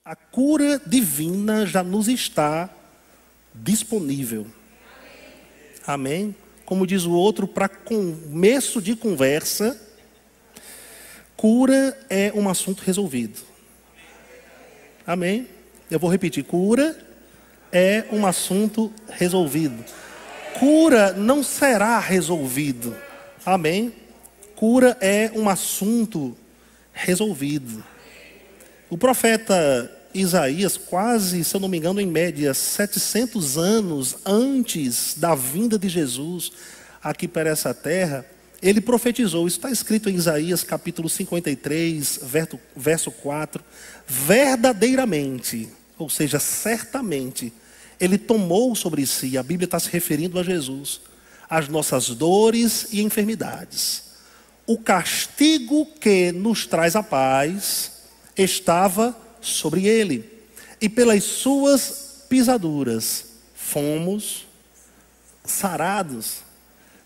A cura divina já nos está disponível. Amém? Como diz o outro, para começo de conversa, cura é um assunto resolvido. Amém? Eu vou repetir, cura é um assunto resolvido. Cura não será resolvido. Amém? Cura é um assunto resolvido. O profeta Isaías, quase, se eu não me engano, em média, 700 anos antes da vinda de Jesus aqui para essa terra, ele profetizou. Isso está escrito em Isaías capítulo 53, verso 4. Verdadeiramente, ou seja, certamente, ele tomou sobre si, a Bíblia está se referindo a Jesus, as nossas dores e enfermidades. O castigo que nos traz a paz estava sobre ele, e pelas suas pisaduras fomos sarados.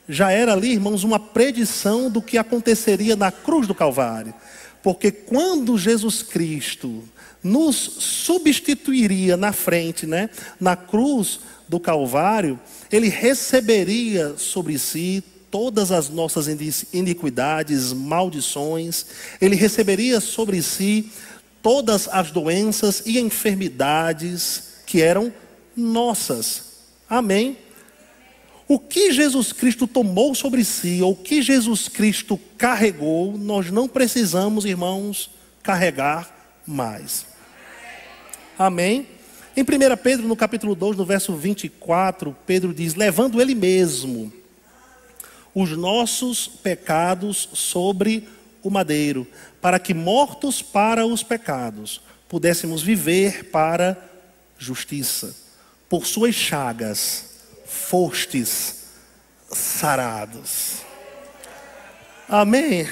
Já era ali, irmãos, uma predição do que aconteceria na cruz do Calvário, porque quando Jesus Cristo nos substituiria na frente, na cruz do Calvário, ele receberia sobre si todas as nossas iniquidades, maldições. Ele receberia sobre si todas as doenças e enfermidades que eram nossas. Amém? O que Jesus Cristo tomou sobre si, ou o que Jesus Cristo carregou, nós não precisamos, irmãos, carregar mais. Amém? Em 1 Pedro, no capítulo 2, no verso 24, Pedro diz: levando ele mesmo os nossos pecados sobre o madeiro, para que, mortos para os pecados, pudéssemos viver para justiça. Por suas chagas fostes sarados. Amém?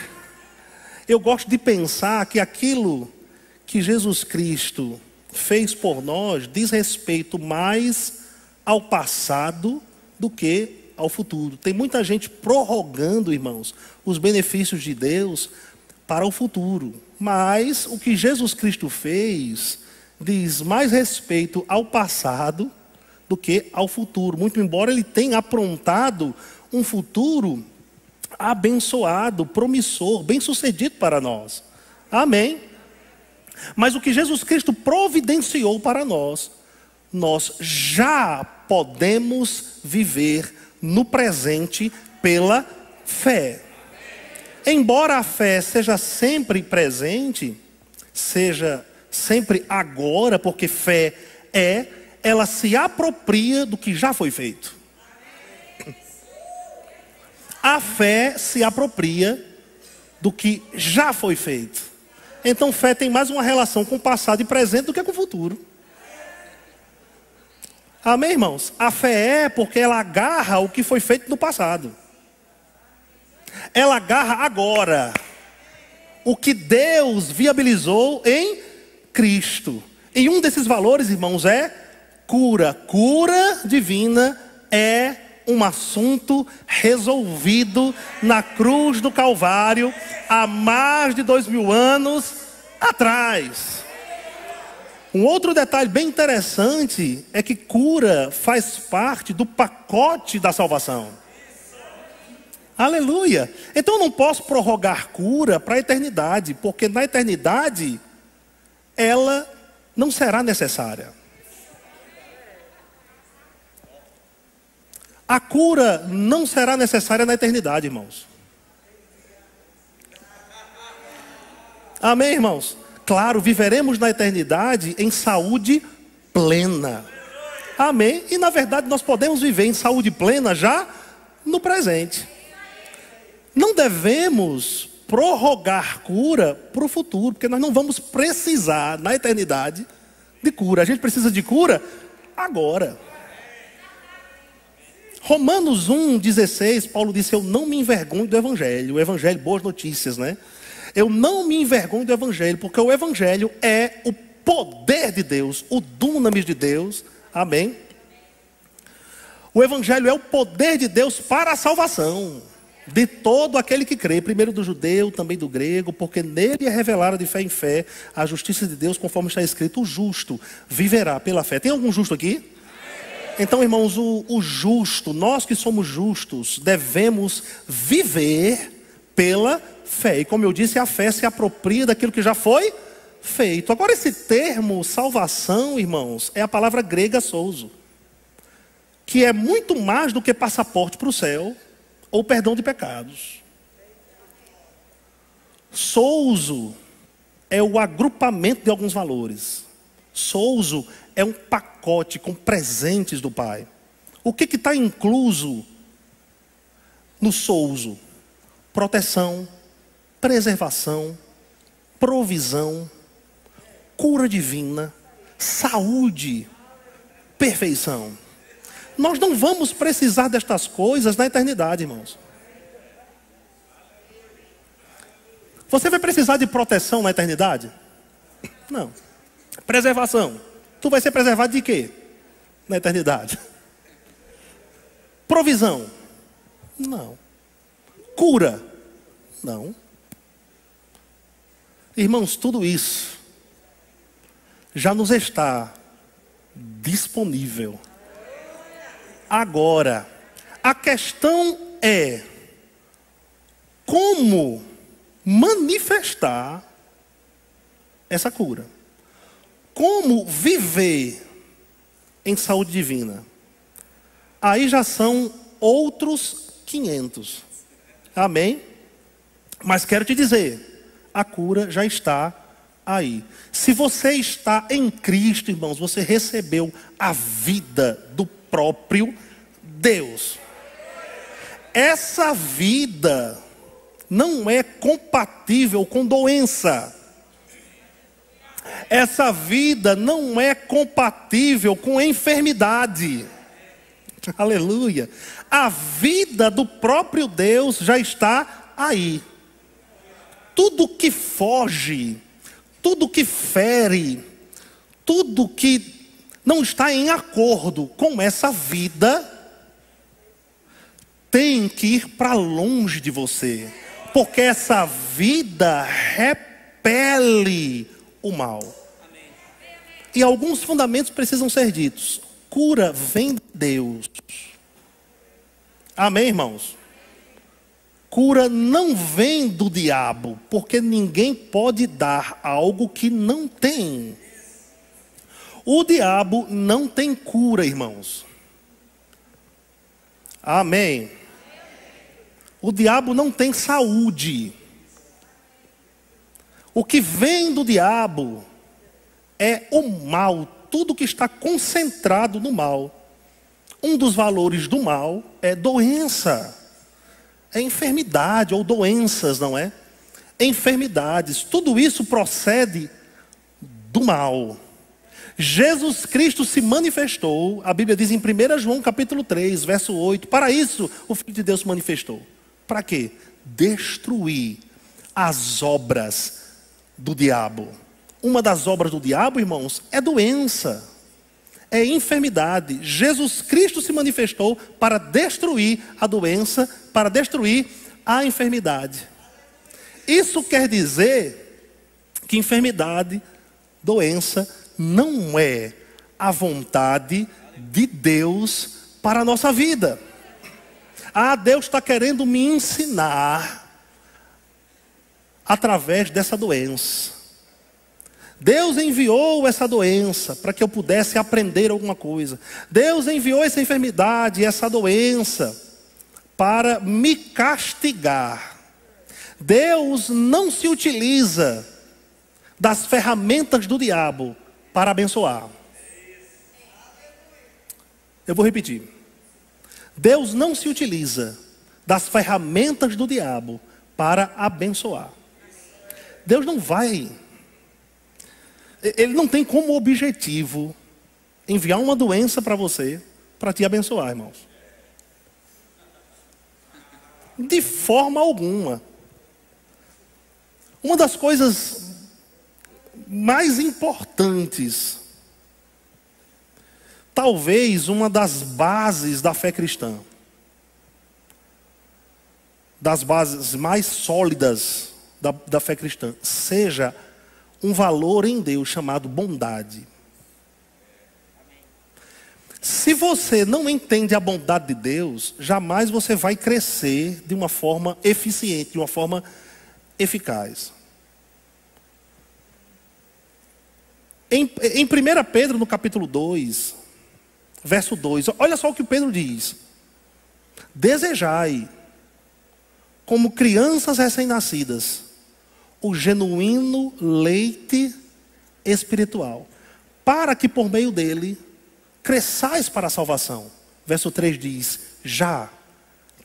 Eu gosto de pensar que aquilo que Jesus Cristo fez por nós diz respeito mais ao passado do que ao futuro. Tem muita gente prorrogando, irmãos, os benefícios de Deus para o futuro. Mas o que Jesus Cristo fez diz mais respeito ao passado do que ao futuro. Muito embora ele tenha aprontado um futuro abençoado, promissor, bem-sucedido para nós. Amém? Mas o que Jesus Cristo providenciou para nós, nós já podemos viver no presente pela fé. Embora a fé seja sempre presente, seja sempre agora, porque fé ela se apropria do que já foi feito. A fé se apropria do que já foi feito. Então fé tem mais uma relação com o passado e presente do que com o futuro. Amém, irmãos? A fé é porque ela agarra o que foi feito no passado. Ela agarra agora o que Deus viabilizou em Cristo. E um desses valores, irmãos, é cura. Cura divina é um assunto resolvido na cruz do Calvário há mais de 2000 anos atrás. Um outro detalhe bem interessante é que cura faz parte do pacote da salvação. Aleluia! Então eu não posso prorrogar cura para a eternidade, porque na eternidade ela não será necessária. A cura não será necessária na eternidade, irmãos. Amém, irmãos? Claro, viveremos na eternidade em saúde plena. Amém? E na verdade nós podemos viver em saúde plena já no presente. Não devemos prorrogar cura para o futuro, porque nós não vamos precisar na eternidade de cura. A gente precisa de cura agora. Romanos 1,16, Paulo disse: eu não me envergonho do Evangelho. O Evangelho, boas notícias, Eu não me envergonho do Evangelho, porque o Evangelho é o poder de Deus, o dunamis de Deus. Amém? O Evangelho é o poder de Deus para a salvação. De todo aquele que crê, primeiro do judeu, também do grego, porque nele é revelada de fé em fé a justiça de Deus, conforme está escrito: o justo viverá pela fé. Tem algum justo aqui? Então, irmãos, o justo, nós que somos justos, devemos viver pela fé. E como eu disse, a fé se apropria daquilo que já foi feito. Agora, esse termo salvação, irmãos, é a palavra grega souzo, que é muito mais do que passaporte para o céu ou perdão de pecados. Souzo é o agrupamento de alguns valores. Souzo é um pacote com presentes do Pai. O que está incluso no souzo? Proteção, preservação, provisão, cura divina, saúde, perfeição. Nós não vamos precisar destas coisas na eternidade, irmãos. Você vai precisar de proteção na eternidade? Não. Preservação. Tu vai ser preservado de quê na eternidade? Provisão? Não. Cura? Não. Irmãos, tudo isso já nos está disponível. Agora, a questão é como manifestar essa cura. Como viver em saúde divina. Aí já são outros 500. Amém? Mas quero te dizer, a cura já está aí. Se você está em Cristo, irmãos, você recebeu a vida do próprio Deus. Essa vida não é compatível com doença. Essa vida não é compatível com enfermidade. Aleluia. A vida do próprio Deus já está aí. Tudo que foge, tudo que fere, tudo que não está em acordo com essa vida, tem que ir para longe de você, porque essa vida repele o mal. E alguns fundamentos precisam ser ditos. Cura vem de Deus. Amém, irmãos? Cura não vem do diabo, porque ninguém pode dar algo que não tem. O diabo não tem cura, irmãos. Amém. O diabo não tem saúde. O que vem do diabo é o mal, tudo que está concentrado no mal. Um dos valores do mal é doença, é enfermidade ou doenças, não é? Enfermidades, tudo isso procede do mal. Jesus Cristo se manifestou, a Bíblia diz em 1 João capítulo 3, verso 8, para isso o Filho de Deus se manifestou. Para quê? Destruir as obras do diabo. Uma das obras do diabo, irmãos, é doença, é enfermidade. Jesus Cristo se manifestou para destruir a doença, para destruir a enfermidade. Isso quer dizer que enfermidade, doença, não é a vontade de Deus para a nossa vida. Ah, Deus está querendo me ensinar através dessa doença. Deus enviou essa doença para que eu pudesse aprender alguma coisa. Deus enviou essa enfermidade, essa doença, para me castigar. Deus não se utiliza das ferramentas do diabo para abençoar. Eu vou repetir. Deus não se utiliza das ferramentas do diabo para abençoar. Deus não vai. Ele não tem como objetivo enviar uma doença para você para te abençoar, irmãos. De forma alguma. Uma das coisas mais importantes, talvez uma das bases da fé cristã, das bases mais sólidas da fé cristã, seja um valor em Deus chamado bondade. Se você não entende a bondade de Deus, jamais você vai crescer de uma forma eficiente, de uma forma eficaz. Em 1 Pedro, no capítulo 2, verso 2, olha só o que Pedro diz: desejai, como crianças recém-nascidas, o genuíno leite espiritual, para que por meio dele cresçais para a salvação. Verso 3 diz: já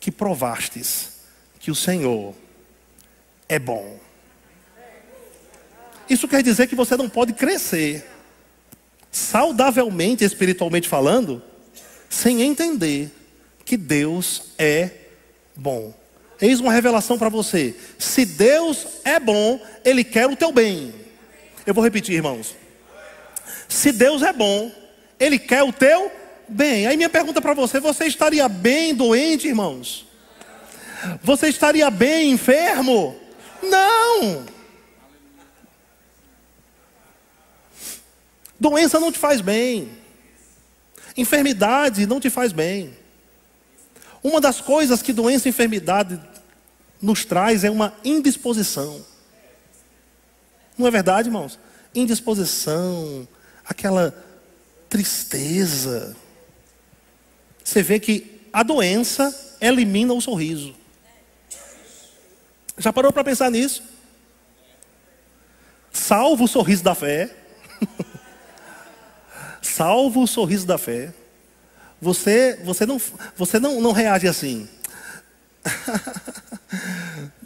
que provastes que o Senhor é bom. Isso quer dizer que você não pode crescer saudavelmente, espiritualmente falando, sem entender que Deus é bom. Eis uma revelação para você: se Deus é bom, Ele quer o teu bem. Eu vou repetir, irmãos. Se Deus é bom, Ele quer o teu bem. Aí minha pergunta para você: você estaria bem doente, irmãos? Você estaria bem enfermo? Não! Doença não te faz bem. Enfermidade não te faz bem. Uma das coisas que doença e enfermidade nos traz é uma indisposição. Não é verdade, irmãos? Indisposição, aquela tristeza. Você vê que a doença elimina o sorriso. Já parou para pensar nisso? Salvo o sorriso da fé. Salvo o sorriso da fé. Você não reage assim.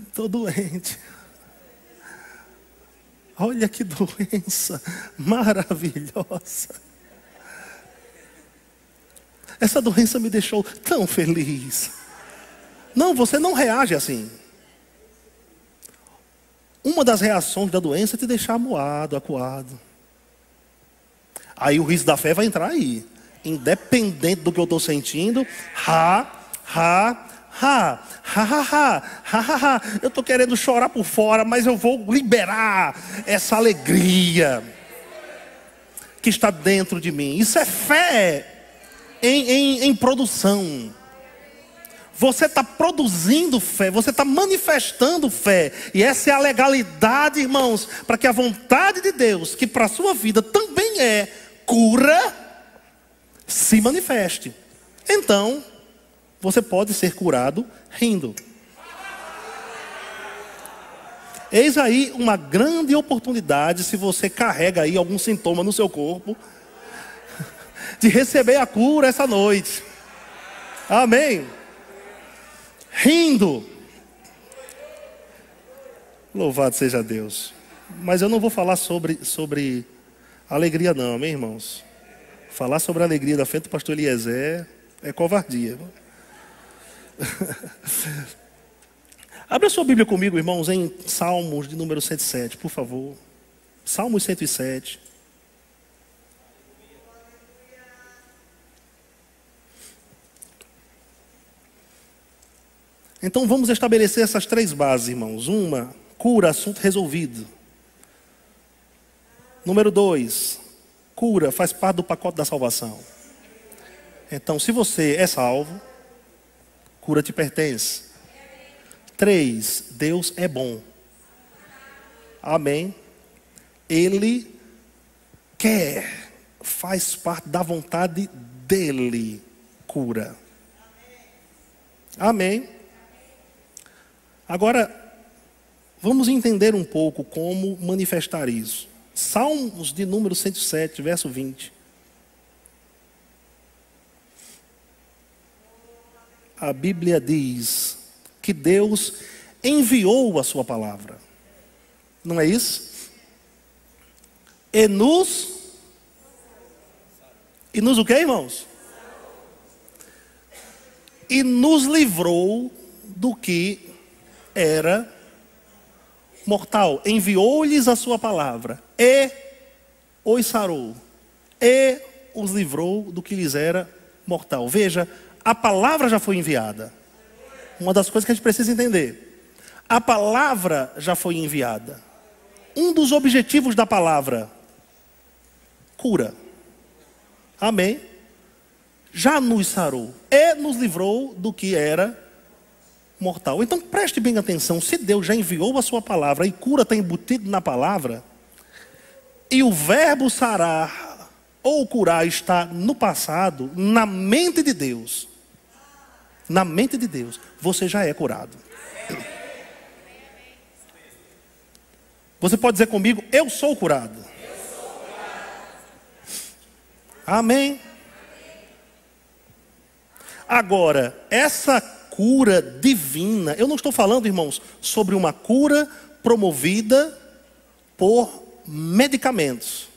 Estou doente. Olha que doença maravilhosa. Essa doença me deixou tão feliz. Não, você não reage assim. Uma das reações da doença é te deixar moado, acuado. Aí o riso da fé vai entrar aí. Independente do que eu estou sentindo, eu estou querendo chorar por fora, mas eu vou liberar essa alegria que está dentro de mim. Isso é fé em produção. Você está produzindo fé, você está manifestando fé. E essa é a legalidade, irmãos, para que a vontade de Deus, que para a sua vida também é cura, se manifeste. Então, você pode ser curado rindo. Eis aí uma grande oportunidade, se você carrega aí algum sintoma no seu corpo, de receber a cura essa noite. Amém? Rindo. Louvado seja Deus. Mas eu não vou falar sobre alegria não, amém, irmãos? Falar sobre a alegria da fé do pastor Eliezer é covardia. Abra sua Bíblia comigo, irmãos, em Salmos de número 107, por favor. Salmos 107. Então vamos estabelecer essas três bases, irmãos. Uma, cura, assunto resolvido. Número 2, cura faz parte do pacote da salvação. Então, se você é salvo, cura te pertence. 3, Deus é bom. Amém. Ele quer, faz parte da vontade dele, cura. Amém. Agora, vamos entender um pouco como manifestar isso. Salmos de número 107, verso 20. A Bíblia diz que Deus enviou a sua palavra. Não é isso? E nos o que, irmãos? E nos livrou do que era mortal. Enviou-lhes a sua palavra e os sarou, e os livrou do que lhes era mortal. Veja, a palavra já foi enviada. Uma das coisas que a gente precisa entender. A palavra já foi enviada. Um dos objetivos da palavra, cura. Amém? Já nos sarou e nos livrou do que era mortal. Então preste bem atenção, se Deus já enviou a sua palavra e cura está embutido na palavra, e o verbo sarar ou curar está no passado, na mente de Deus, você já é curado. Você pode dizer comigo, eu sou curado. Amém? Agora, essa cura divina, eu não estou falando, irmãos, sobre uma cura promovida por medicamentos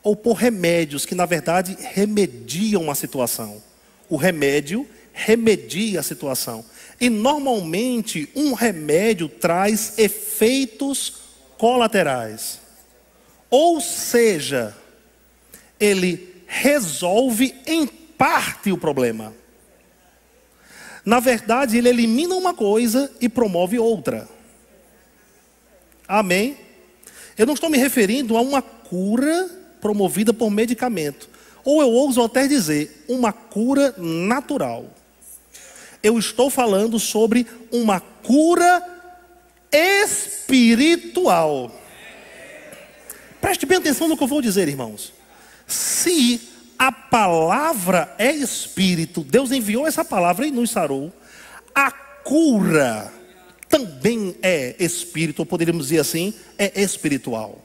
ou por remédios que na verdade remediam a situação. O remédio remedia a situação. E normalmente um remédio traz efeitos colaterais. Ou seja, ele resolve em parte o problema. Na verdade, ele elimina uma coisa e promove outra. Amém? Eu não estou me referindo a uma cura promovida por medicamento. Ou eu ouso até dizer, uma cura natural. Eu estou falando sobre uma cura espiritual. Preste bem atenção no que eu vou dizer, irmãos. Se a palavra é espírito, Deus enviou essa palavra e nos sarou, a cura também é espírito, ou poderíamos dizer assim, é espiritual.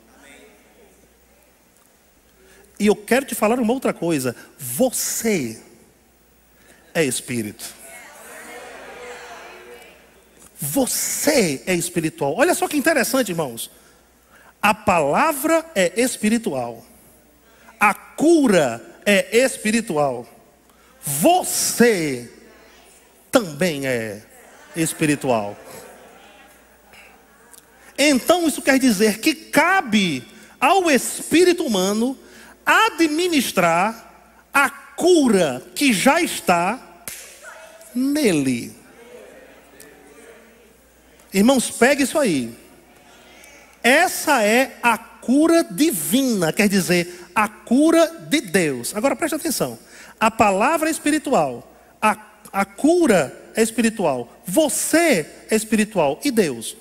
E eu quero te falar uma outra coisa, você é espírito. Você é espiritual. Olha só que interessante, irmãos. A palavra é espiritual. A cura é espiritual. Você também é espiritual. Então isso quer dizer que cabe ao espírito humano administrar a cura que já está nele. Irmãos, pegue isso aí. Essa é a cura divina, quer dizer, a cura de Deus. Agora preste atenção. A palavra é espiritual. A cura é espiritual. Você é espiritual. E Deus?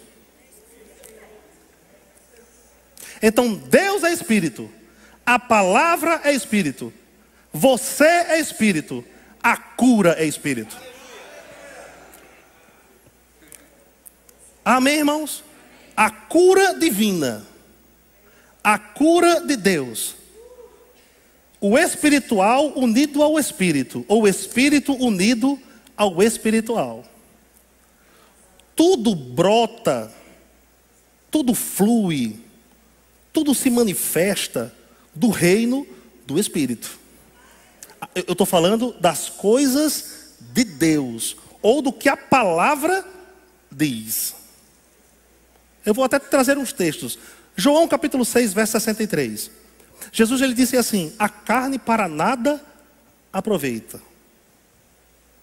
Então Deus é espírito. A palavra é espírito. Você é espírito. A cura é espírito. Amém, irmãos? A cura divina. A cura de Deus. O espiritual unido ao espírito. Ou o espírito unido ao espiritual. Tudo brota. Tudo flui. Tudo se manifesta do reino do Espírito. Eu estou falando das coisas de Deus. Ou do que a palavra diz. Eu vou até trazer uns textos. João capítulo 6, verso 63. Jesus ele disse assim: a carne para nada aproveita.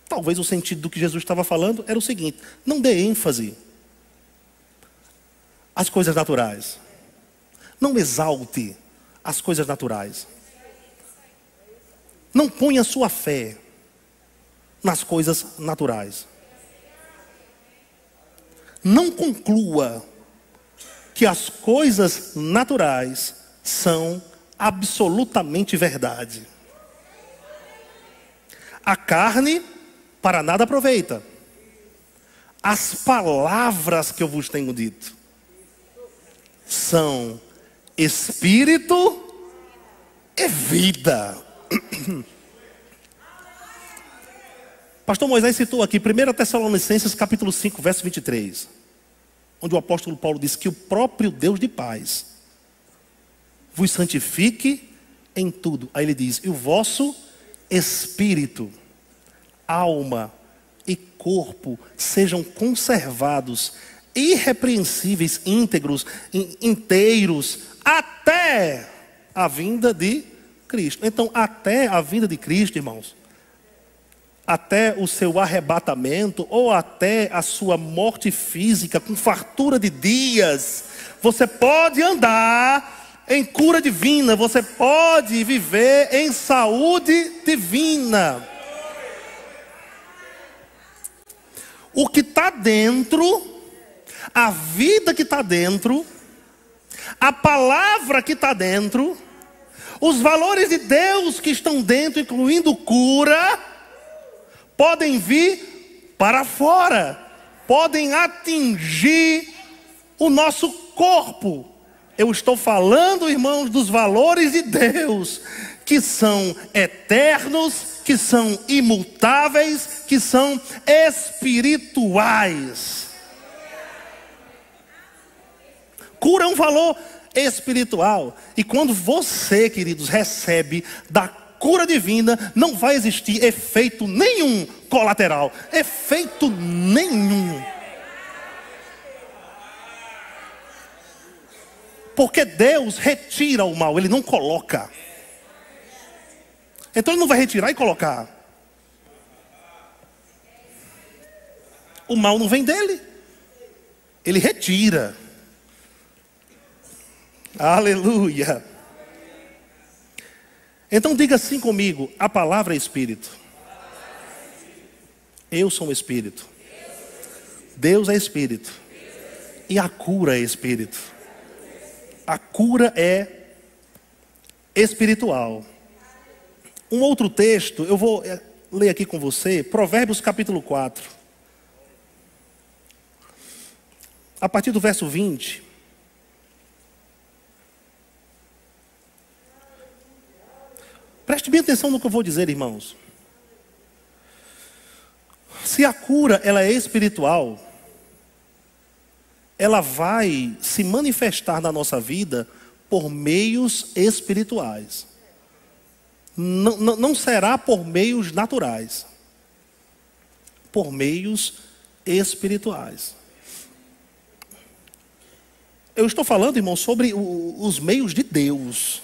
Talvez o sentido do que Jesus estava falando era o seguinte: não dê ênfase às coisas naturais. Não exalte as coisas naturais. Não ponha sua fé nas coisas naturais. Não conclua que as coisas naturais são absolutamente verdade. A carne para nada aproveita. As palavras que eu vos tenho dito são espírito e vida. Pastor Moisés citou aqui 1 Tessalonicenses capítulo 5, verso 23. Onde o apóstolo Paulo diz que o próprio Deus de paz vos santifique em tudo. Aí ele diz: e o vosso espírito, alma e corpo sejam conservados irrepreensíveis, íntegros, inteiros, até a vinda de Cristo. Então, até a vinda de Cristo, irmãos, até o seu arrebatamento, ou até a sua morte física, com fartura de dias, você pode andar em cura divina, você pode viver em saúde divina. O que está dentro, a vida que está dentro, a palavra que está dentro, os valores de Deus que estão dentro, incluindo cura, podem vir para fora, podem atingir o nosso corpo. Eu estou falando, irmãos, dos valores de Deus, que são eternos, que são imutáveis, que são espirituais. Cura é um valor espiritual. E quando você, queridos, recebe da cura divina, não vai existir efeito nenhum colateral. Efeito nenhum. Porque Deus retira o mal, Ele não coloca. Então Ele não vai retirar e colocar. O mal não vem dele, Ele retira. Aleluia. Então diga assim comigo: a palavra é espírito. Eu sou um espírito. Deus é espírito. E a cura é espírito. A cura é espiritual. Um outro texto, eu vou ler aqui com você, Provérbios capítulo 4. A partir do verso 20. Preste bem atenção no que eu vou dizer, irmãos. Se a cura ela é espiritual, ela vai se manifestar na nossa vida por meios espirituais. Não será por meios naturais. Por meios espirituais. Eu estou falando, irmão, sobre os meios de Deus.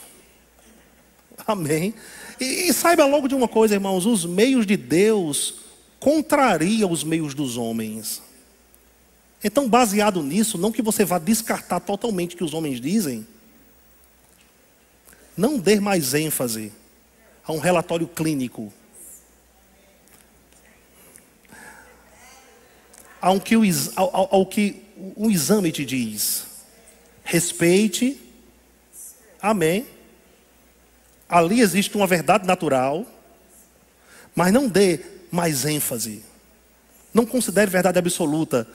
Amém. E saiba logo de uma coisa, irmãos: os meios de Deus contrariam os meios dos homens. Então, baseado nisso, não que você vá descartar totalmente o que os homens dizem, não dê mais ênfase a um relatório clínico, ao que o exame te diz. Respeite, amém. Ali existe uma verdade natural, mas não dê mais ênfase. Não considere verdade absoluta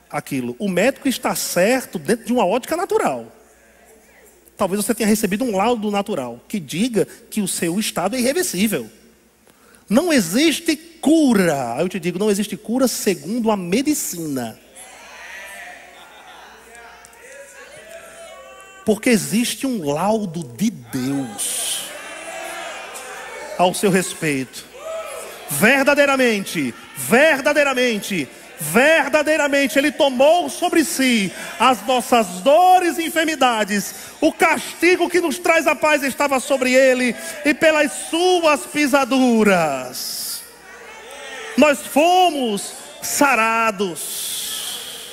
aquilo. O médico está certo dentro de uma ótica natural. Talvez você tenha recebido um laudo natural que diga que o seu estado é irreversível. Não existe cura. Eu te digo, não existe cura segundo a medicina. Porque existe um laudo de Deus ao seu respeito. Verdadeiramente, Ele tomou sobre si as nossas dores e enfermidades. O castigo que nos traz a paz estava sobre Ele, e pelas suas pisaduras nós fomos sarados.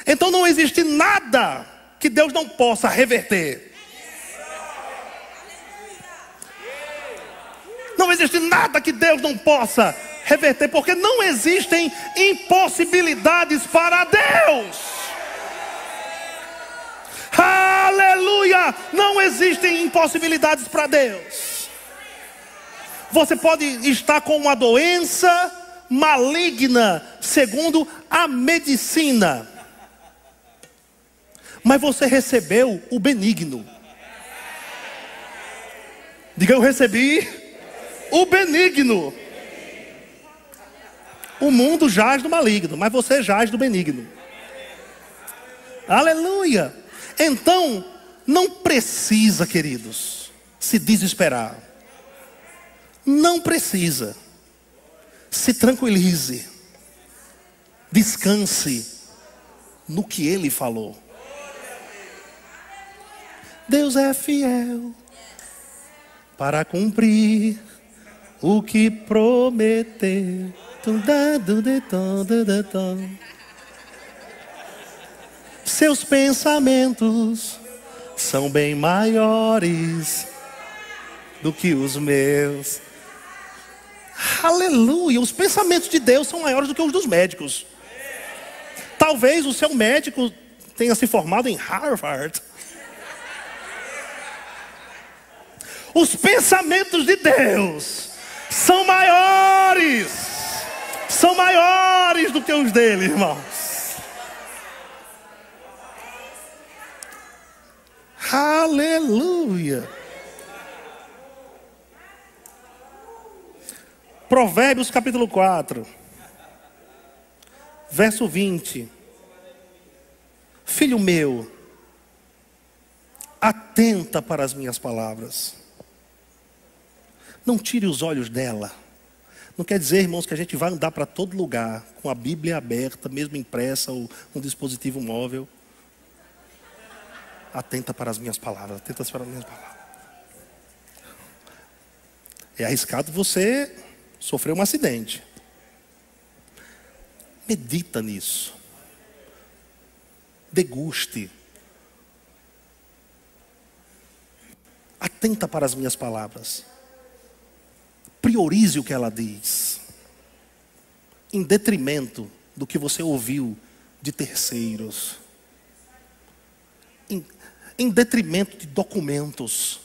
Então não existe nada que Deus não possa reverter. Não existe nada que Deus não possa reverter, porque não existem impossibilidades para Deus. Aleluia! Não existem impossibilidades para Deus. Você pode estar com uma doença maligna, segundo a medicina, mas você recebeu o benigno. Diga: eu recebi o benigno. O mundo jaz do maligno, mas você jaz do benigno. Aleluia. Então, não precisa, queridos, se desesperar. Não precisa. Se tranquilize. Descanse no que Ele falou. Deus é fiel para cumprir o que prometeu. Seus pensamentos são bem maiores do que os meus. Aleluia! Os pensamentos de Deus são maiores do que os dos médicos. Talvez o seu médico tenha se formado em Harvard. Os pensamentos de Deus são maiores do que os dele, irmãos. Aleluia. Provérbios capítulo 4, verso 20. Filho meu, atenta para as minhas palavras. Não tire os olhos dela. Não quer dizer, irmãos, que a gente vai andar para todo lugar com a Bíblia aberta, mesmo impressa ou um dispositivo móvel. Atenta para as minhas palavras, atenta para as minhas palavras. É arriscado você sofrer um acidente. Medita nisso. Deguste. Atenta para as minhas palavras. Priorize o que ela diz, em detrimento do que você ouviu de terceiros, em detrimento de documentos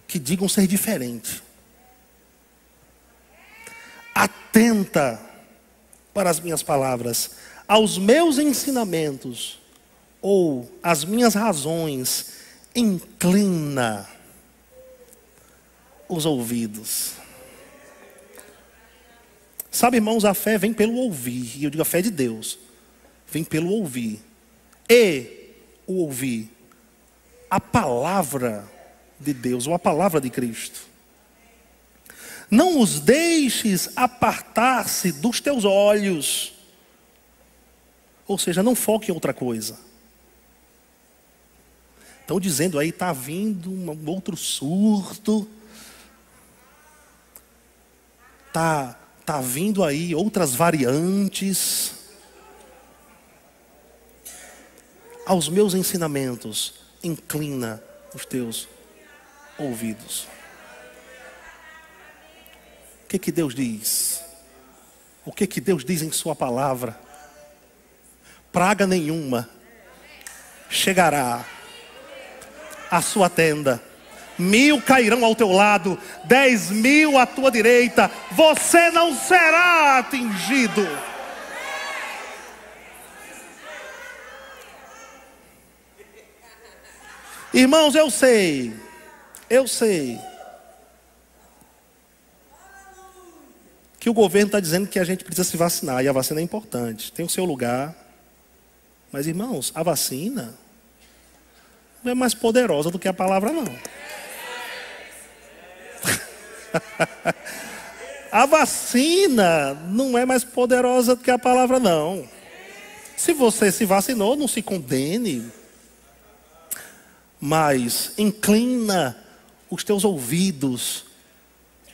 que digam ser diferente. Atenta para as minhas palavras, aos meus ensinamentos ou às minhas razões, inclina os ouvidos. Sabe, irmãos, a fé vem pelo ouvir. E eu digo a fé de Deus vem pelo ouvir. E o ouvir a palavra de Deus, ou a palavra de Cristo. Não os deixes apartar-se dos teus olhos. Ou seja, não foque em outra coisa. Estão dizendo aí, está vindo um outro surto. Tá vindo aí outras variantes. Aos meus ensinamentos, inclina os teus ouvidos. O que Deus diz? O que Deus diz em sua palavra? Praga nenhuma chegará à sua tenda. 1000 cairão ao teu lado, 10.000 à tua direita, você não será atingido. Irmãos, eu sei que o governo está dizendo que a gente precisa se vacinar, e a vacina é importante, tem o seu lugar. Mas, irmãos, a vacina não é mais poderosa do que a palavra, não. A vacina não é mais poderosa do que a palavra, não. Se você se vacinou, não se condene, mas inclina os teus ouvidos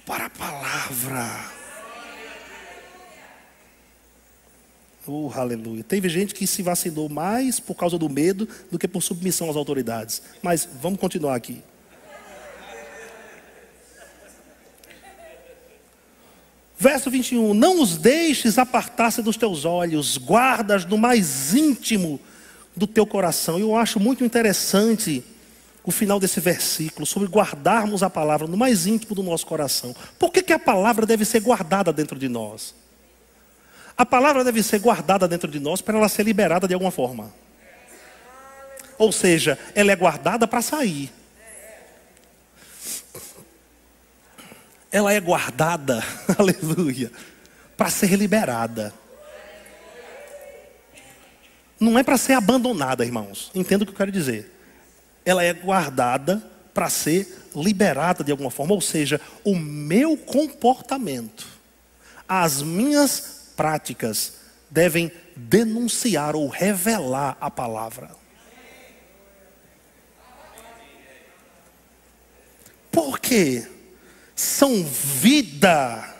para a palavra. Oh, aleluia. Teve gente que se vacinou mais por causa do medo do que por submissão às autoridades. Mas vamos continuar aqui. Verso 21. Não os deixes apartar-se dos teus olhos, guardas no mais íntimo do teu coração. Eu acho muito interessante o final desse versículo, sobre guardarmos a palavra no mais íntimo do nosso coração. Por que a palavra deve ser guardada dentro de nós? A palavra deve ser guardada dentro de nós para ela ser liberada de alguma forma. Ou seja, ela é guardada para sair. Ela é guardada, aleluia, para ser liberada. Não é para ser abandonada, irmãos. Entenda o que eu quero dizer. Ela é guardada para ser liberada de alguma forma. Ou seja, o meu comportamento, as minhas práticas devem denunciar ou revelar a palavra. Por quê? são vida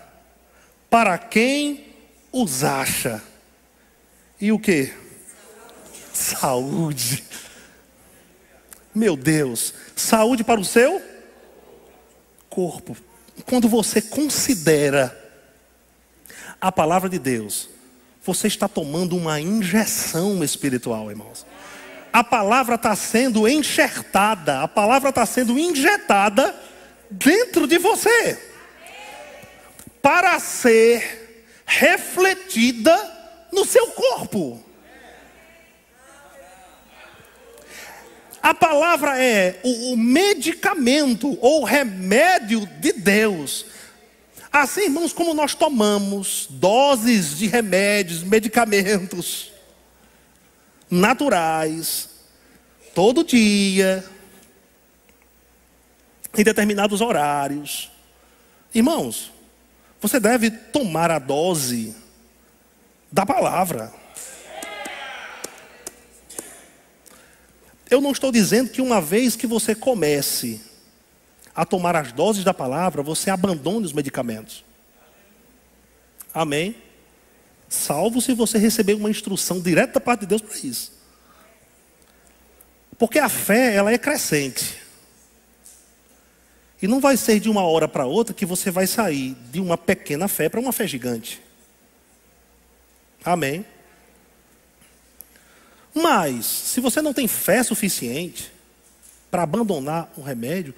para quem os acha. E o quê? Saúde. Meu Deus, saúde para o seu corpo. Quando você considera a palavra de Deus, você está tomando uma injeção espiritual, irmãos. A palavra está sendo enxertada, a palavra está sendo injetada dentro de você, para ser refletida no seu corpo. A palavra é o medicamento ou remédio de Deus. Assim, irmãos, como nós tomamos doses de remédios, medicamentos naturais, todo dia, em determinados horários. Irmãos, você deve tomar a dose da palavra. Eu não estou dizendo que uma vez que você comece a tomar as doses da palavra, você abandone os medicamentos. Amém? Salvo se você receber uma instrução direta da parte de Deus para isso. Porque a fé, ela é crescente. E não vai ser de uma hora para outra que você vai sair de uma pequena fé para uma fé gigante. Amém? Mas, se você não tem fé suficiente para abandonar um remédio,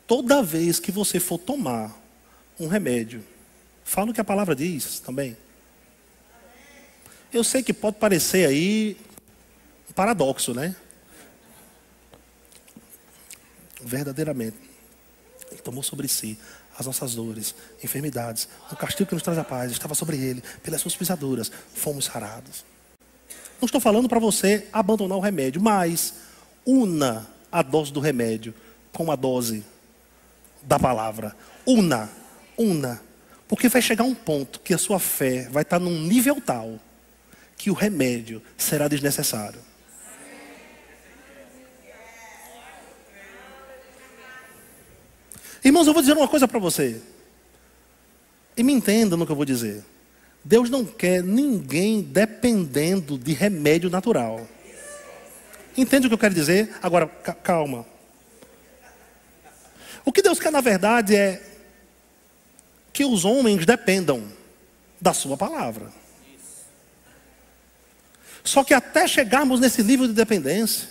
toda vez que você for tomar um remédio, fala o que a palavra diz também. Eu sei que pode parecer aí um paradoxo, né? Verdadeiramente, Ele tomou sobre si as nossas dores, enfermidades, o castigo que nos traz a paz estava sobre Ele, pelas suas pisaduras fomos sarados. Não estou falando para você abandonar o remédio, mas una a dose do remédio com a dose da palavra. Una. Porque vai chegar um ponto que a sua fé vai estar num nível tal que o remédio será desnecessário. Irmãos, eu vou dizer uma coisa para você. E me entenda no que eu vou dizer. Deus não quer ninguém dependendo de remédio natural. Entende o que eu quero dizer? Agora, calma. O que Deus quer, na verdade, é que os homens dependam da sua palavra. Só que até chegarmos nesse nível de dependência,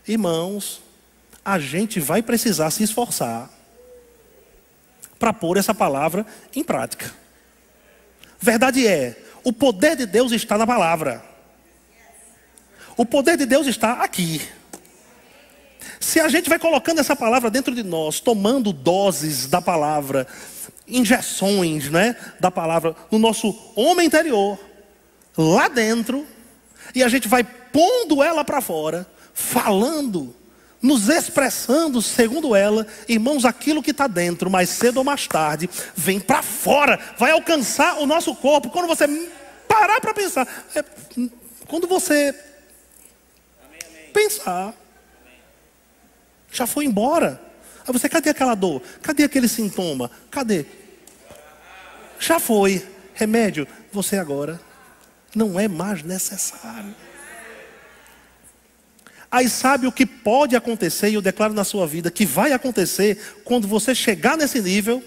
irmãos, a gente vai precisar se esforçar para pôr essa palavra em prática. Verdade é, o poder de Deus está na palavra. O poder de Deus está aqui. Se a gente vai colocando essa palavra dentro de nós, tomando doses da palavra, injeções, né, da palavra no nosso homem interior, lá dentro, e a gente vai pondo ela para fora, falando, nos expressando segundo ela, irmãos, aquilo que está dentro, mais cedo ou mais tarde, vem para fora, vai alcançar o nosso corpo. Quando você parar para pensar, quando você pensar, já foi embora. Aí você, cadê aquela dor? Cadê aquele sintoma? Cadê? Já foi. Remédio, você agora não é mais necessário. Aí sabe o que pode acontecer, e eu declaro na sua vida que vai acontecer quando você chegar nesse nível?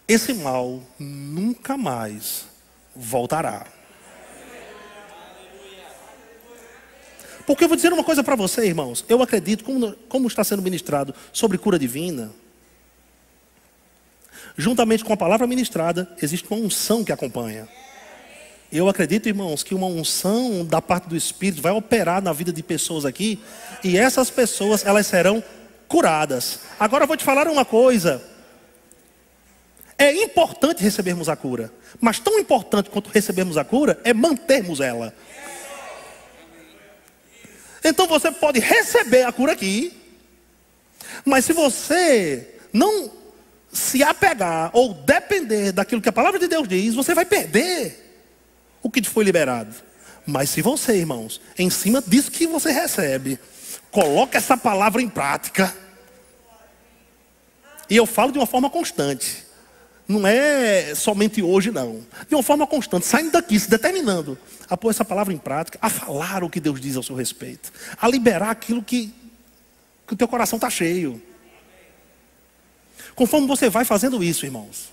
Esse mal nunca mais voltará. Porque eu vou dizer uma coisa para você, irmãos. Eu acredito, como está sendo ministrado sobre cura divina, juntamente com a palavra ministrada, existe uma unção que acompanha. Eu acredito, irmãos, que uma unção da parte do Espírito vai operar na vida de pessoas aqui, e essas pessoas, elas serão curadas. Agora eu vou te falar uma coisa. É importante recebermos a cura, mas tão importante quanto recebermos a cura é mantermos ela. Então você pode receber a cura aqui, mas se você não se apegar ou depender daquilo que a palavra de Deus diz, você vai perder o que te foi liberado. Mas se você, irmãos, em cima disso que você recebe, coloca essa palavra em prática, E eu falo de uma forma constante. Não é somente hoje, não. De uma forma constante, saindo daqui, se determinando a pôr essa palavra em prática, a falar o que Deus diz ao seu respeito, a liberar aquilo que o teu coração está cheio. Conforme você vai fazendo isso, irmãos,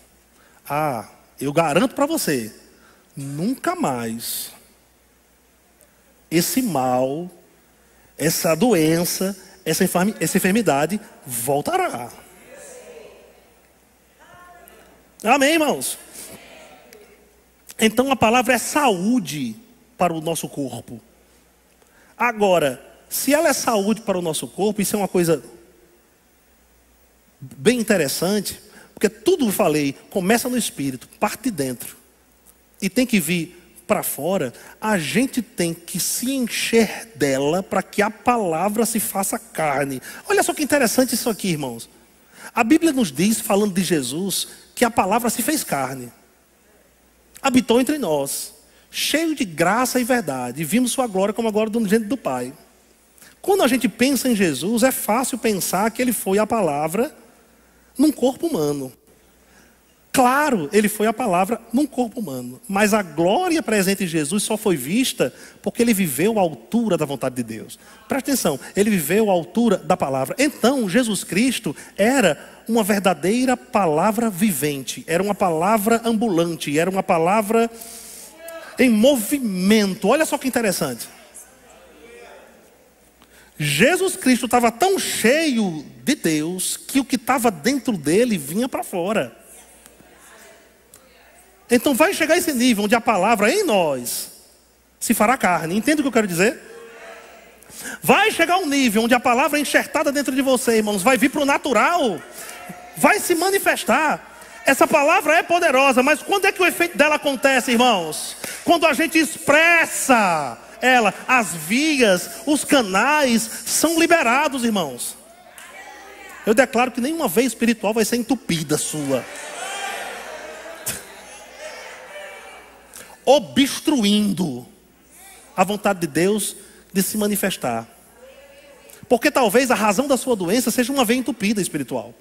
eu garanto para você, nunca mais esse mal, essa doença, essa enfermidade voltará. Amém, irmãos? Então a palavra é saúde para o nosso corpo. Agora, se ela é saúde para o nosso corpo, isso é uma coisa bem interessante, porque tudo que eu falei começa no espírito, parte de dentro e tem que vir para fora. A gente tem que se encher dela para que a palavra se faça carne. Olha só que interessante isso aqui, irmãos. A Bíblia nos diz, falando de Jesus, que a palavra se fez carne, habitou entre nós, cheio de graça e verdade, e vimos sua glória como a glória do unigênito do Pai. Quando a gente pensa em Jesus, é fácil pensar que ele foi a palavra num corpo humano. Claro, ele foi a palavra num corpo humano, mas a glória presente em Jesus só foi vista porque ele viveu à altura da vontade de Deus. Presta atenção, ele viveu à altura da palavra. Então, Jesus Cristo era uma verdadeira palavra vivente, era uma palavra ambulante, era uma palavra em movimento. Olha só que interessante. Jesus Cristo estava tão cheio de Deus que o que estava dentro dele vinha para fora. Então vai chegar esse nível onde a palavra em nós se fará carne. Entende o que eu quero dizer? Vai chegar um nível onde a palavra enxertada dentro de você, irmãos, vai vir para o natural, vai se manifestar. Essa palavra é poderosa, mas quando é que o efeito dela acontece, irmãos? Quando a gente expressa ela, as vias, os canais são liberados, irmãos. Eu declaro que nenhuma veia espiritual vai ser entupida sua, obstruindo a vontade de Deus de se manifestar. Porque talvez a razão da sua doença seja uma veia entupida espiritual.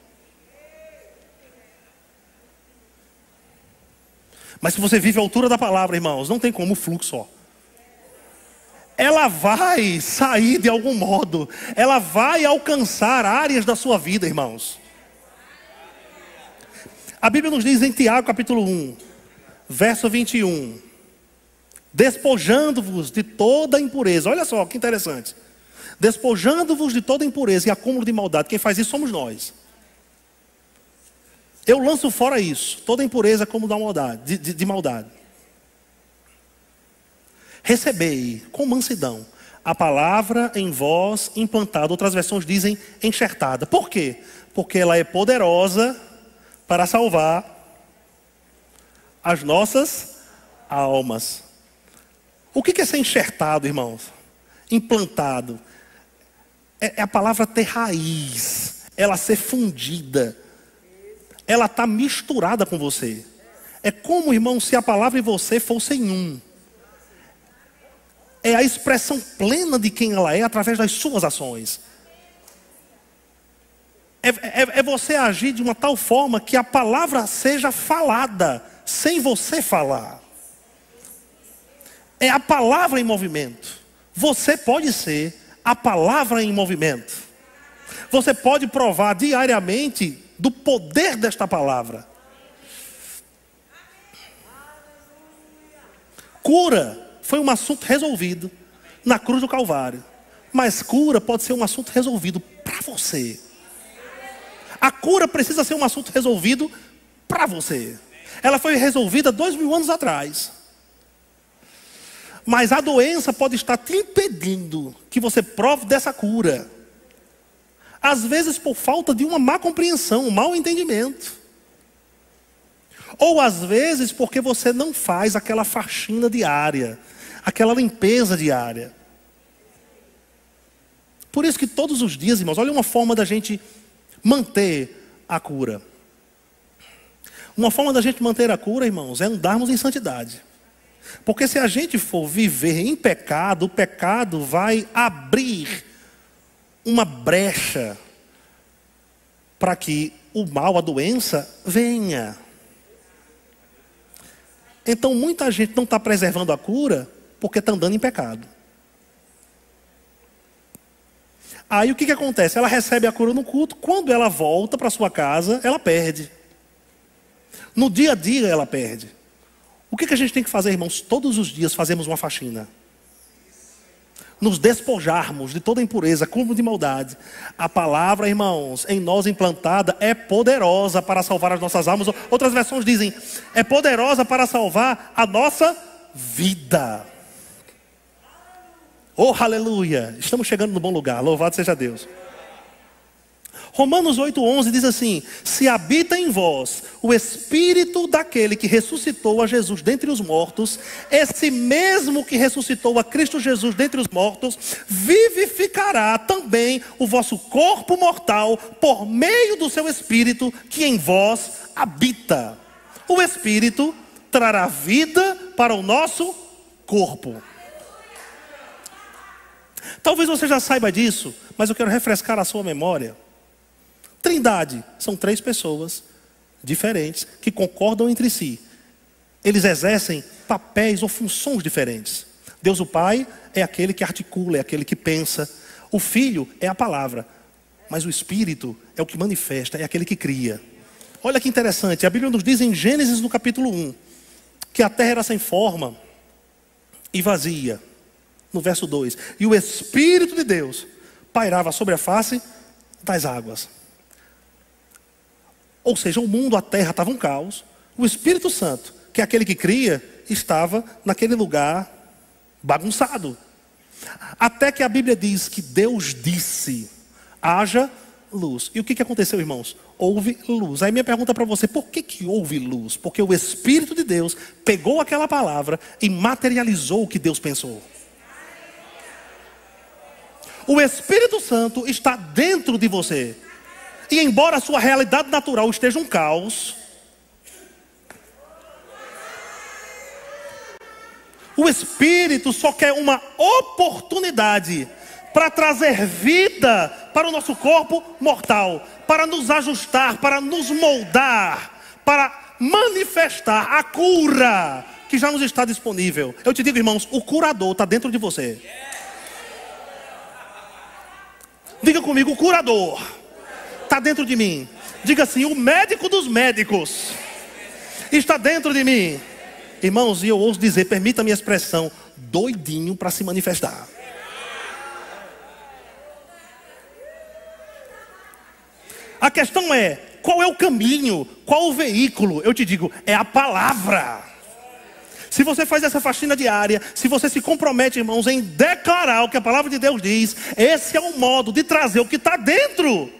Mas se você vive à altura da palavra, irmãos, não tem como o fluxo, ela vai sair de algum modo, ela vai alcançar áreas da sua vida, irmãos. A Bíblia nos diz em Tiago capítulo 1, verso 21, despojando-vos de toda impureza. Olha só que interessante. Despojando-vos de toda impureza e acúmulo de maldade. Quem faz isso somos nós. Eu lanço fora isso, toda impureza, acúmulo da maldade, de maldade. Recebei com mansidão a palavra em vós implantada. Outras versões dizem enxertada. Por quê? Porque ela é poderosa para salvar as nossas almas. O que é ser enxertado, irmãos? Implantado. É a palavra ter raiz, ela ser fundida, ela está misturada com você. É como, irmão, se a palavra e você fossem um. É a expressão plena de quem ela é através das suas ações. É você agir de uma tal forma que a palavra seja falada sem você falar. É a palavra em movimento. Você pode ser a palavra em movimento. Você pode provar diariamente do poder desta palavra. Cura foi um assunto resolvido na cruz do Calvário. Mas cura pode ser um assunto resolvido para você. A cura precisa ser um assunto resolvido para você. Ela foi resolvida 2000 anos atrás. Mas a doença pode estar te impedindo que você prove dessa cura. Às vezes por falta de uma má compreensão, um mau entendimento. Ou às vezes porque você não faz aquela faxina diária, aquela limpeza diária. Por isso que todos os dias, irmãos, olha uma forma da gente manter a cura. Uma forma da gente manter a cura, irmãos, é andarmos em santidade. Porque se a gente for viver em pecado, o pecado vai abrir uma brecha para que o mal, a doença, venha. Então muita gente não está preservando a cura porque está andando em pecado. Aí o que acontece? Ela recebe a cura no culto, quando ela volta para sua casa, ela perde. No dia a dia ela perde. O que a gente tem que fazer, irmãos? Todos os dias fazemos uma faxina. Nos despojarmos de toda impureza, cúmulo de maldade. A palavra, irmãos, em nós implantada é poderosa para salvar as nossas almas. Outras versões dizem, é poderosa para salvar a nossa vida. Oh, aleluia! Estamos chegando no bom lugar, louvado seja Deus. Romanos 8,11 diz assim: se habita em vós o Espírito daquele que ressuscitou a Jesus dentre os mortos, esse mesmo que ressuscitou a Cristo Jesus dentre os mortos, vivificará também o vosso corpo mortal por meio do seu Espírito que em vós habita. O Espírito trará vida para o nosso corpo. Talvez você já saiba disso, mas eu quero refrescar a sua memória. Trindade são 3 pessoas diferentes que concordam entre si. Eles exercem papéis ou funções diferentes. Deus o Pai é aquele que articula, é aquele que pensa. O Filho é a palavra, mas o Espírito é o que manifesta, é aquele que cria. Olha que interessante, a Bíblia nos diz em Gênesis no capítulo 1 que a terra era sem forma e vazia. No verso 2, e o Espírito de Deus pairava sobre a face das águas. Ou seja, o mundo, a terra estava um caos. O Espírito Santo, que é aquele que cria, estava naquele lugar bagunçado. Até que a Bíblia diz que Deus disse, haja luz. E o que aconteceu, irmãos? Houve luz. Aí minha pergunta para você, por que houve luz? Porque o Espírito de Deus pegou aquela palavra e materializou o que Deus pensou. O Espírito Santo está dentro de você. E embora a sua realidade natural esteja um caos, o Espírito só quer uma oportunidade para trazer vida para o nosso corpo mortal, para nos ajustar, para nos moldar, para manifestar a cura que já nos está disponível. Eu te digo, irmãos, o curador está dentro de você. Diga comigo, o curador está dentro de mim. Diga assim, o médico dos médicos está dentro de mim. Irmãos, e eu ouso dizer, permita-me a expressão, doidinho para se manifestar. A questão é, qual é o caminho? Qual o veículo? Eu te digo, é a palavra. Se você faz essa faxina diária, se você se compromete, irmãos, em declarar o que a palavra de Deus diz, esse é o modo de trazer o que está dentro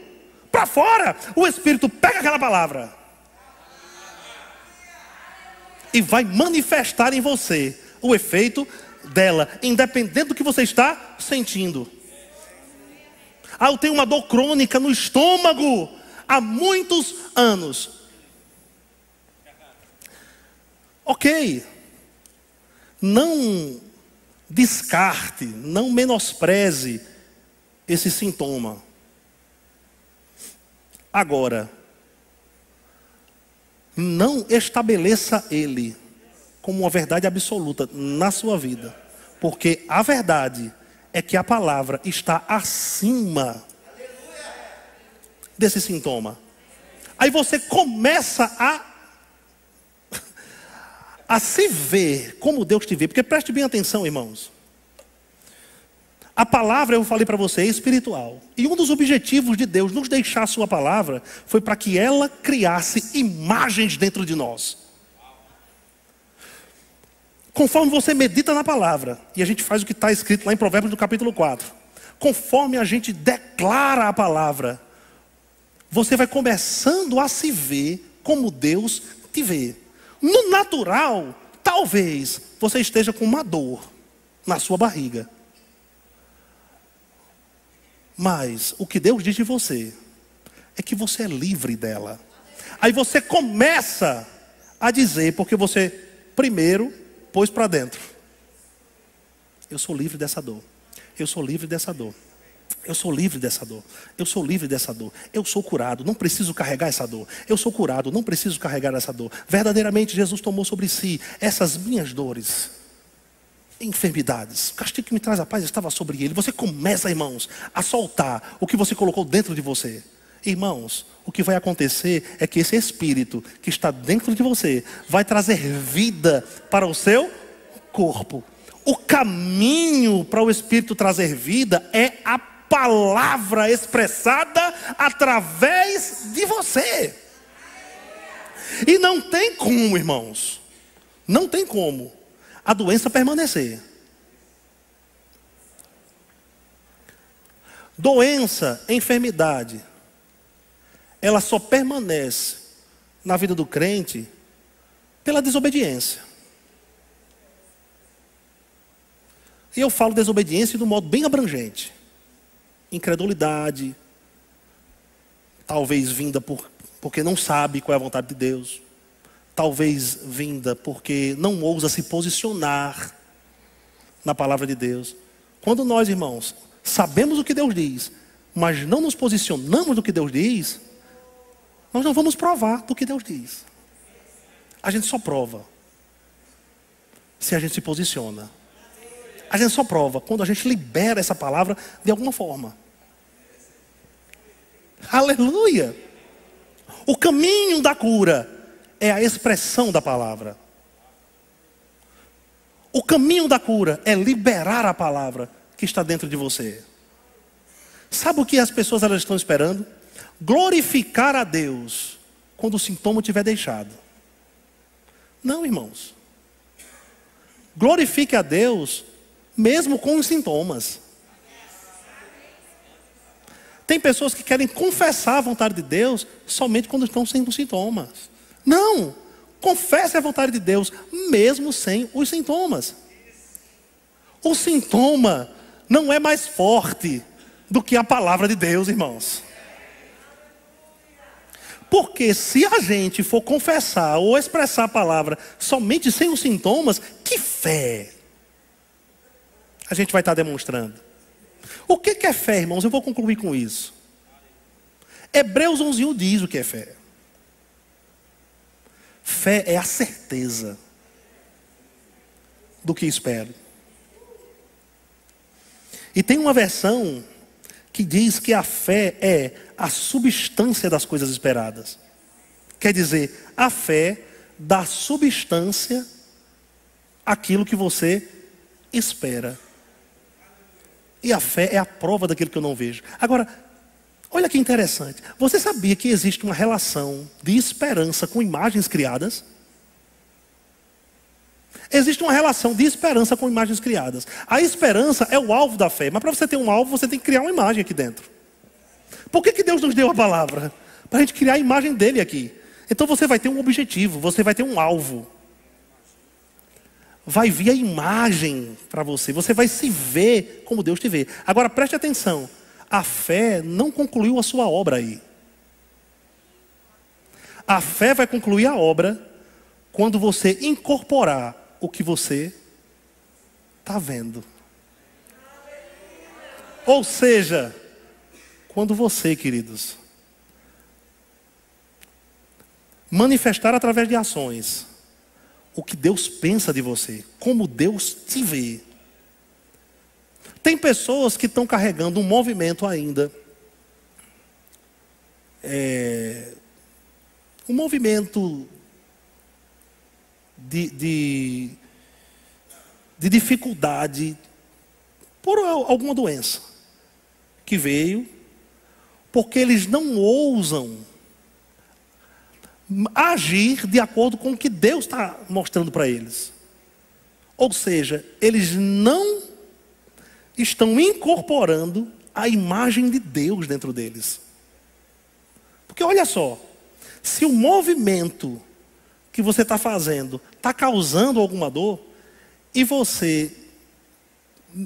para fora. O Espírito pega aquela palavra e vai manifestar em você o efeito dela, independente do que você está sentindo. Ah, eu tenho uma dor crônica no estômago há muitos anos. Ok, não descarte, não menospreze esse sintoma. Agora, não estabeleça ele como uma verdade absoluta na sua vida. Porque a verdade é que a palavra está acima desse sintoma. Aí você começa a se ver como Deus te vê. Porque preste bem atenção, irmãos. A palavra, eu falei para você, é espiritual. E um dos objetivos de Deus nos deixar a sua palavra foi para que ela criasse imagens dentro de nós. Conforme você medita na palavra, e a gente faz o que está escrito lá em Provérbios do capítulo 4. Conforme a gente declara a palavra, você vai começando a se ver como Deus te vê. No natural, talvez você esteja com uma dor na sua barriga. Mas o que Deus diz de você é que você é livre dela. Aí você começa a dizer, porque você primeiro pôs para dentro: eu sou livre dessa dor. Eu sou livre dessa dor. Eu sou livre dessa dor. Eu sou livre dessa dor. Eu sou curado. Não preciso carregar essa dor. Eu sou curado. Não preciso carregar essa dor. Verdadeiramente Jesus tomou sobre si essas minhas dores, enfermidades. O castigo que me traz a paz estava sobre ele. Você começa, irmãos, a soltar o que você colocou dentro de você. Irmãos, o que vai acontecer é que esse Espírito que está dentro de você vai trazer vida para o seu corpo. O caminho para o Espírito trazer vida é a palavra expressada através de você. E não tem como, irmãos, não tem como a doença permanecer. Doença, enfermidade, ela só permanece na vida do crente pela desobediência. E eu falo desobediência de um modo bem abrangente. Incredulidade, talvez vinda porque não sabe qual é a vontade de Deus. Talvez vinda porque não ousa se posicionar na palavra de Deus. Quando nós, irmãos, sabemos o que Deus diz, mas não nos posicionamos do que Deus diz, nós não vamos provar do que Deus diz. A gente só prova se a gente se posiciona. A gente só prova quando a gente libera essa palavra de alguma forma. Aleluia! O caminho da cura é a expressão da palavra. O caminho da cura é liberar a palavra que está dentro de você. Sabe o que as pessoas elas estão esperando? Glorificar a Deus quando o sintoma tiver deixado. Não, irmãos. Glorifique a Deus mesmo com os sintomas. Tem pessoas que querem confessar a vontade de Deus somente quando estão sem os sintomas. Não, confesse a vontade de Deus mesmo sem os sintomas. O sintoma não é mais forte do que a palavra de Deus, irmãos. Porque se a gente for confessar ou expressar a palavra somente sem os sintomas, que fé a gente vai estar demonstrando? O que é fé, irmãos? Eu vou concluir com isso. Hebreus 11:1 diz o que é fé. Fé é a certeza do que espero. E tem uma versão que diz que a fé é a substância das coisas esperadas. Quer dizer, a fé dá substância àquilo que você espera. E a fé é a prova daquilo que eu não vejo. Agora, olha que interessante. Você sabia que existe uma relação de esperança com imagens criadas? Existe uma relação de esperança com imagens criadas. A esperança é o alvo da fé. Mas para você ter um alvo, você tem que criar uma imagem aqui dentro. Por que Deus nos deu a palavra? Para a gente criar a imagem dele aqui. Então você vai ter um objetivo, você vai ter um alvo. Vai vir a imagem para você. Você vai se ver como Deus te vê. Agora preste atenção. A fé não concluiu a sua obra aí. A fé vai concluir a obra quando você incorporar o que você está vendo. Ou seja, quando você, queridos, manifestar através de ações o que Deus pensa de você, como Deus te vê. Tem pessoas que estão carregando um movimento ainda, um movimento de dificuldade por alguma doença que veio, porque eles não ousam agir de acordo com o que Deus está mostrando para eles. Ou seja, eles não estão incorporando a imagem de Deus dentro deles. Porque olha só, se o movimento que você está fazendo está causando alguma dor, e você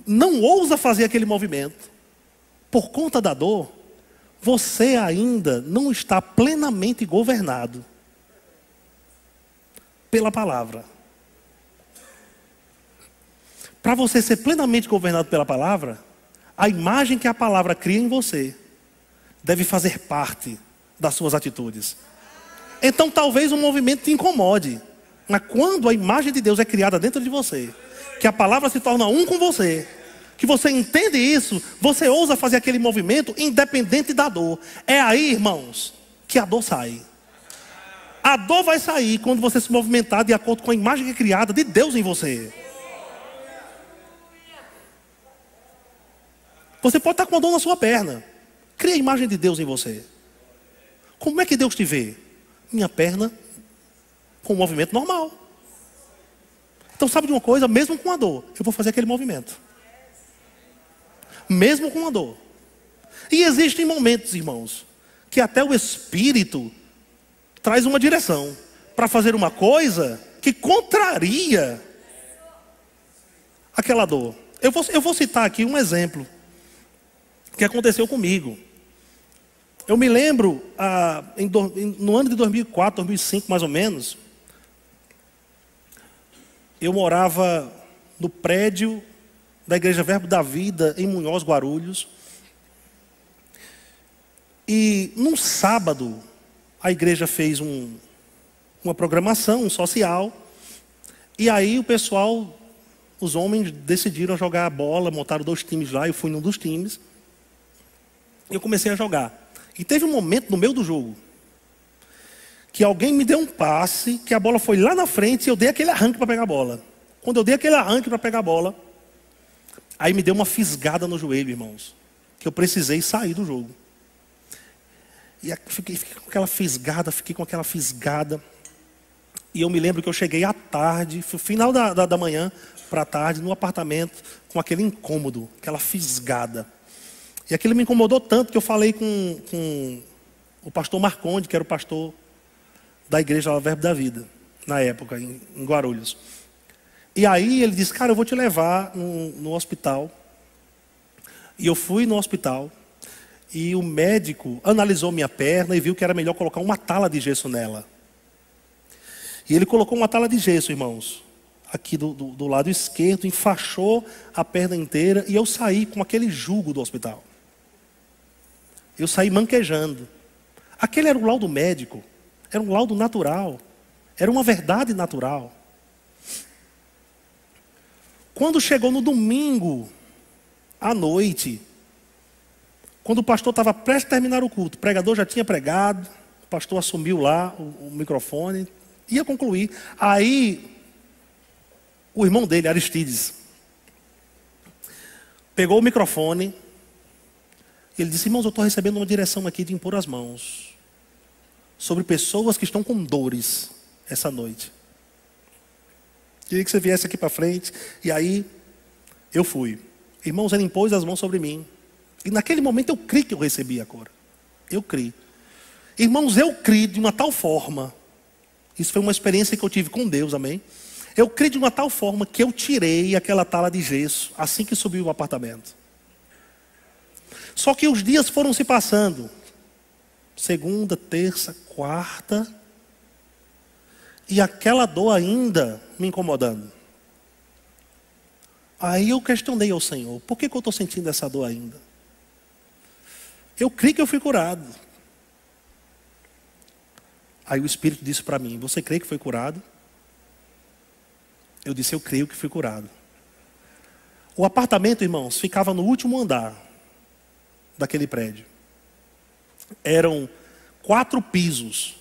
não ousa fazer aquele movimento por conta da dor, você ainda não está plenamente governado pela palavra. Para você ser plenamente governado pela palavra, A imagem que a palavra cria em você deve fazer parte das suas atitudes. Então talvez o movimento te incomode, mas quando a imagem de Deus é criada dentro de você, que a palavra se torna um com você, que você entende isso, você ousa fazer aquele movimento independente da dor. É aí, irmãos, que a dor sai. A dor vai sair quando você se movimentar de acordo com a imagem que é criada de Deus em você. Você pode estar com a dor na sua perna. Cria a imagem de Deus em você. Como é que Deus te vê? Minha perna com um movimento normal. Então sabe de uma coisa? Mesmo com a dor, eu vou fazer aquele movimento. Mesmo com a dor. E existem momentos, irmãos, que até o Espírito traz uma direção para fazer uma coisa que contraria aquela dor. Eu vou citar aqui um exemplo que aconteceu comigo. Eu me lembro, no ano de 2004, 2005 mais ou menos, eu morava no prédio da Igreja Verbo da Vida, em Munhoz, Guarulhos. E num sábado, a igreja fez uma programação, um social. E aí o pessoal, os homens decidiram jogar a bola, montaram 2 times lá, eu fui num dos times. Eu comecei a jogar. E teve um momento no meio do jogo que alguém me deu um passe, que a bola foi lá na frente e eu dei aquele arranque para pegar a bola. Quando eu dei aquele arranque para pegar a bola, aí me deu uma fisgada no joelho, irmãos, que eu precisei sair do jogo. E fiquei com aquela fisgada. E eu me lembro que eu cheguei à tarde, final da manhã para a tarde, no apartamento, com aquele incômodo, aquela fisgada. E aquilo me incomodou tanto que eu falei com o pastor Marconde, que era o pastor da igreja Verbo da Vida, na época, em Guarulhos. E aí ele disse, cara, eu vou te levar no hospital. E eu fui no hospital. E o médico analisou minha perna e viu que era melhor colocar uma tala de gesso nela. E ele colocou uma tala de gesso, irmãos, aqui do lado esquerdo, enfaixou a perna inteira. E eu saí com aquele jugo do hospital. Eu saí manquejando. Aquele era o laudo médico. Era um laudo natural. Era uma verdade natural. Quando chegou no domingo, à noite, quando o pastor estava prestes a terminar o culto, o pregador já tinha pregado, o pastor assumiu lá o microfone, ia concluir. Aí, o irmão dele, Aristides, pegou o microfone. Ele disse, irmãos, eu estou recebendo uma direção aqui de impor as mãos sobre pessoas que estão com dores essa noite. Queria que você viesse aqui para frente. E aí, eu fui. Irmãos, ele impôs as mãos sobre mim. E naquele momento eu criei que eu recebi a cura. Eu criei. Irmãos, eu criei de uma tal forma. Isso foi uma experiência que eu tive com Deus, amém? Eu criei de uma tal forma que eu tirei aquela tala de gesso assim que subi o apartamento. Só que os dias foram se passando. Segunda, terça, quarta. E aquela dor ainda me incomodando. Aí eu questionei ao Senhor, por que eu estou sentindo essa dor ainda? Eu creio que eu fui curado. Aí o Espírito disse para mim, você crê que foi curado? Eu disse, eu creio que fui curado. O apartamento, irmãos, ficava no último andar daquele prédio. Eram 4 pisos.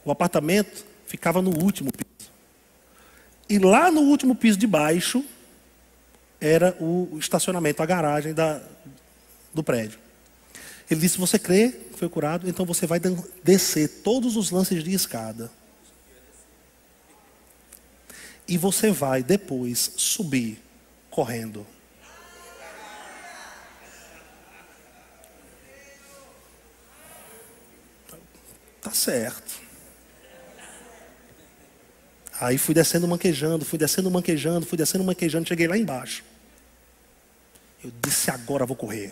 O apartamento ficava no último piso. E lá no último piso de baixo era o estacionamento, a garagem do prédio. Ele disse, você crê que foi curado? Então você vai descer todos os lances de escada. E você vai depois subir correndo. Tá certo. Aí fui descendo manquejando, cheguei lá embaixo. Eu disse, agora vou correr.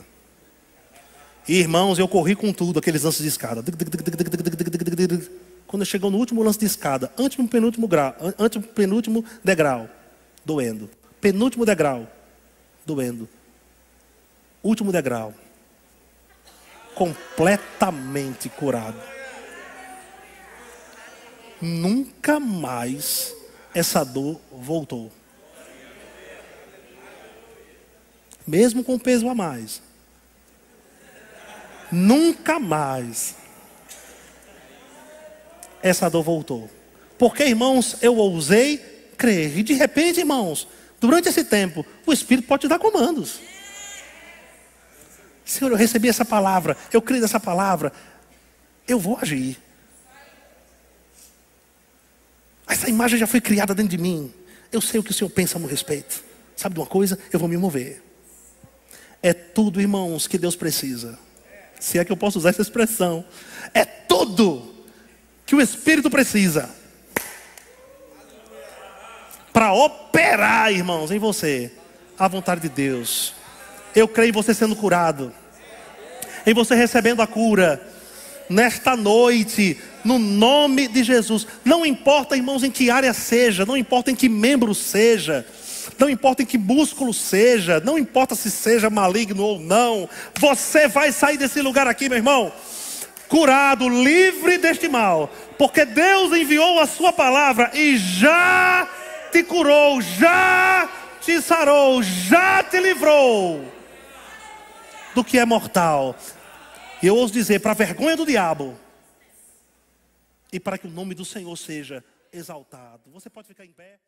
E, irmãos, eu corri com tudo, aqueles lances de escada. Quando chegou no último lance de escada, antes do penúltimo degrau, doendo. Penúltimo degrau, doendo. Último degrau. Completamente curado. Nunca mais essa dor voltou. Mesmo com peso a mais. Nunca mais essa dor voltou. Porque, irmãos, eu ousei crer. E de repente, irmãos, durante esse tempo, o Espírito pode te dar comandos. Senhor, eu recebi essa palavra, eu creio nessa palavra, eu vou agir. Essa imagem já foi criada dentro de mim. Eu sei o que o Senhor pensa a meu respeito. Sabe de uma coisa? Eu vou me mover. É tudo, irmãos, que Deus precisa. Se é que eu posso usar essa expressão. É tudo que o Espírito precisa para operar, irmãos, em você a vontade de Deus. Eu creio em você sendo curado, em você recebendo a cura nesta noite, no nome de Jesus. Não importa, irmãos, em que área seja, não importa em que membro seja, não importa em que músculo seja, não importa se seja maligno ou não, você vai sair desse lugar aqui, meu irmão, curado, livre deste mal, porque Deus enviou a sua palavra e já te curou, já te sarou, já te livrou do que é mortal. E eu ouso dizer, para a vergonha do diabo e para que o nome do Senhor seja exaltado. Você pode ficar em pé.